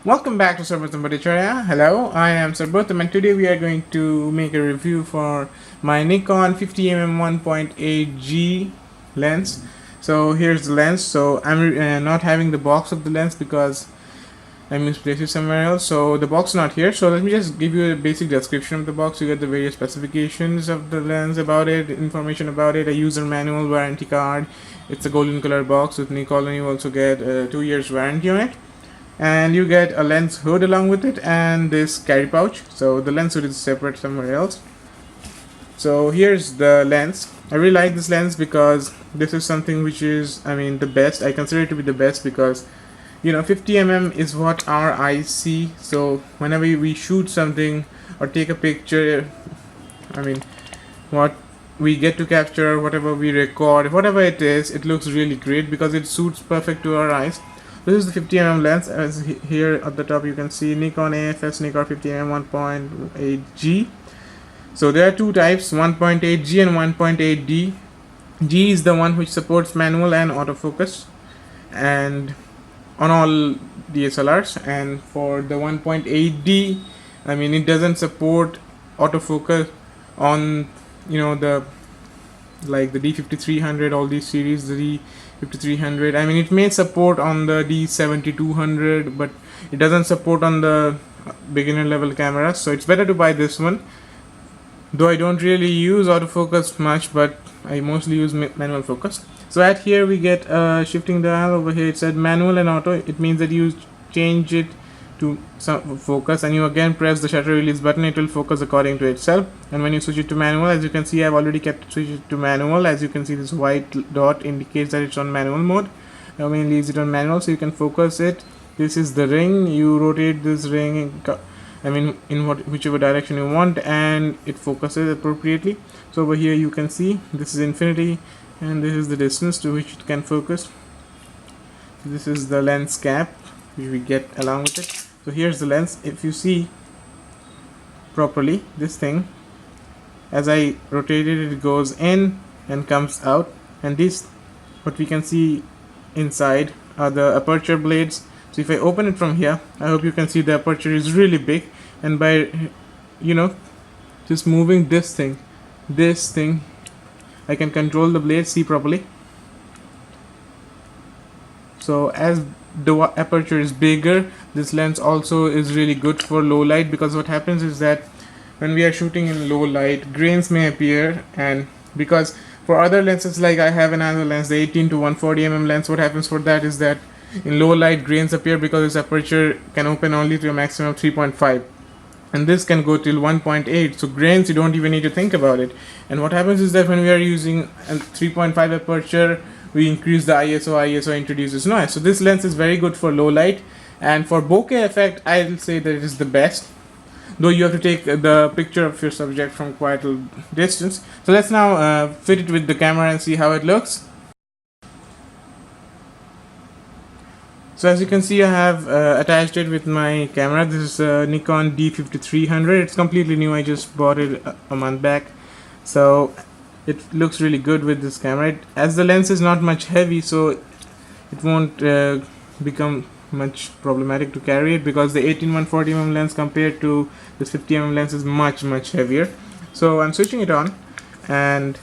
Welcome back to Sarbotham Bhattacharya. Hello, I am Sarbotham and today we are going to make a review for my Nikon 50mm 1.8G lens. So here's the lens. So I'm not having the box of the lens because I misplaced it somewhere else. So the box is not here. So let me just give you a basic description of the box. You get the various specifications of the lens, about it, information about it, a user manual, warranty card. It's a golden color box with NIKON, and you also get 2 years warranty on it. And you get a lens hood along with it and this carry pouch. So the lens hood is separate somewhere else. So here's the lens. I really like this lens because this is something which is, the best. I consider it to be the best because 50mm is what our eyes see. So whenever we shoot something or take a picture, what we get to capture, whatever we record, whatever it is, it looks really great because it suits perfect to our eyes. This is the 50mm lens. As here at the top you can see Nikon AFS Nikon 50mm 1.8G. So there are two types, 1.8G and 1.8D. G is the one which supports manual and autofocus and on all DSLRs, and for the 1.8D, it doesn't support autofocus on the D5300, all these series, the D5300. It may support on the D7200, but it doesn't support on the beginner level cameras. So it's better to buy this one. Though I don't really use autofocus much, but I mostly use manual focus. So at here we get a shifting dial. Over here it said manual and auto. It means that you change it to some focus and you again press the shutter release button. It will focus according to itself. And when you switch it to manual, as you can see, I've already kept switched to manual. As you can see, this white dot indicates that it's on manual mode. Now leaves it on manual, so you can focus it. This is the ring. You rotate this ring in whichever direction you want, and it focuses appropriately. So over here you can see this is infinity and this is the distance to which it can focus. This is the lens cap which we get along with it. So here's the lens. If you see properly, this thing, as I rotate it, it goes in and comes out, and this, what we can see inside, are the aperture blades. So if I open it from here, I hope you can see the aperture is really big, and by just moving this thing, I can control the blade. See properly. So as the aperture is bigger, this lens also is really good for low light, because what happens is that when we are shooting in low light, grains may appear, and because for other lenses, like I have another lens, the 18 to 140mm lens, what happens for that is that in low light grains appear because its aperture can open only to a maximum of 3.5, and this can go till 1.8. so grains, you don't even need to think about it. And what happens is that when we are using a 3.5 aperture, we increase the ISO introduces noise. So this lens is very good for low light, and for bokeh effect I'll say that it is the best, though you have to take the picture of your subject from quite a distance. So let's now fit it with the camera and see how it looks. So as you can see, I have attached it with my camera. This is a Nikon D5300. It's completely new. I just bought it a month back. So it looks really good with this camera. As the lens is not much heavy, so it won't become much problematic to carry it, because the 18-140mm lens compared to this 50mm lens is much heavier. So I'm switching it on, and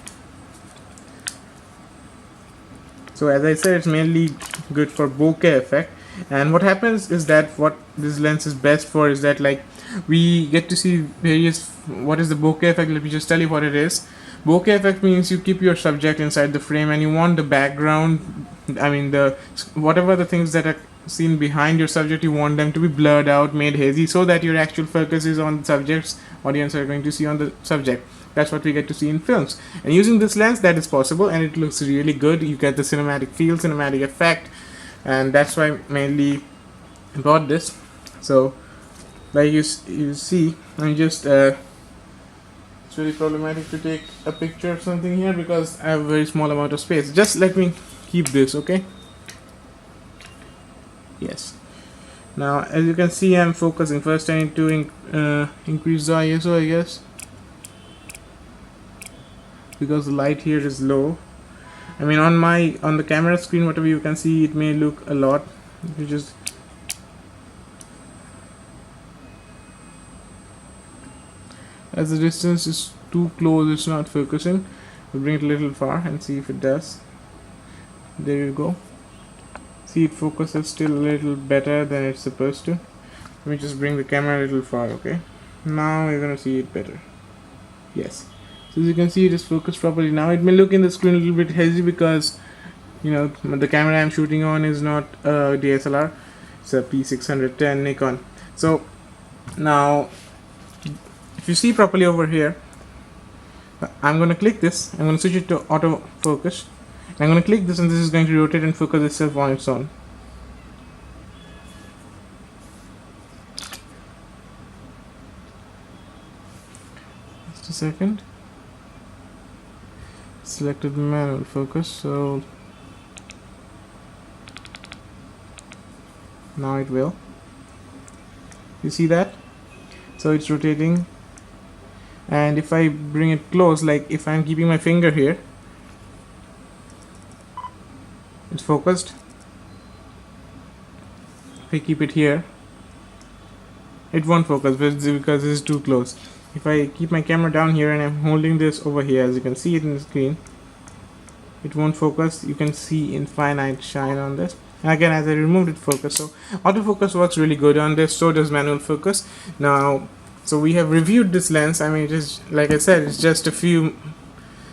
so as I said, it's mainly good for bokeh effect. And what happens is that what this lens is best for is that, like, we get to see various, what is the bokeh effect? Let me just tell you what it is. Bokeh effect means you keep your subject inside the frame and you want the background, whatever the things that are seen behind your subject, you want them to be blurred out, made hazy, so that your actual focus is on the subject's audience are going to see on the subject. That's what we get to see in films. And using this lens, that is possible, and it looks really good. You get the cinematic feel, cinematic effect, and that's why I mainly bought this. So like you see, I'm just it's really problematic to take a picture of something here because I have a very small amount of space. Just let me keep this, okay? Yes. Now as you can see, I'm focusing. First I need to increase the ISO, I guess, because the light here is low. On the camera screen, whatever you can see, it may look a lot. If you just As the distance is too close, it's not focusing. We'll bring it a little far and see if it does. There you go. See, it focuses still a little better than it's supposed to. Let me just bring the camera a little far, okay? Now you're gonna see it better. Yes. So as you can see, it is focused properly. Now it may look in the screen a little bit hazy because, you know, the camera I'm shooting on is not a DSLR. It's a P610 Nikon. So now, if you see properly over here, I'm gonna click this. I'm gonna switch it to autofocus. I'm going to click this, and this is going to rotate and focus itself on its own. Just a second. Selected manual focus, so now it will. You see that? So it's rotating, and if I bring it close, like if I'm keeping my finger here, it's focused. If I keep it here, it won't focus because it's too close. If I keep my camera down here and I'm holding this over here, as you can see it in the screen, it won't focus. You can see infinite shine on this. And again, as I removed it, focus. So autofocus works really good on this, so does manual focus. Now, so we have reviewed this lens. I mean, it is, like I said, it's just a few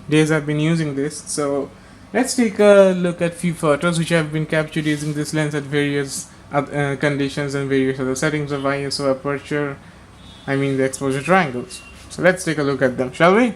days I've been using this. So let's take a look at few photos which have been captured using this lens at various conditions and various other settings of ISO, aperture, I mean the exposure triangles. So let's take a look at them, shall we?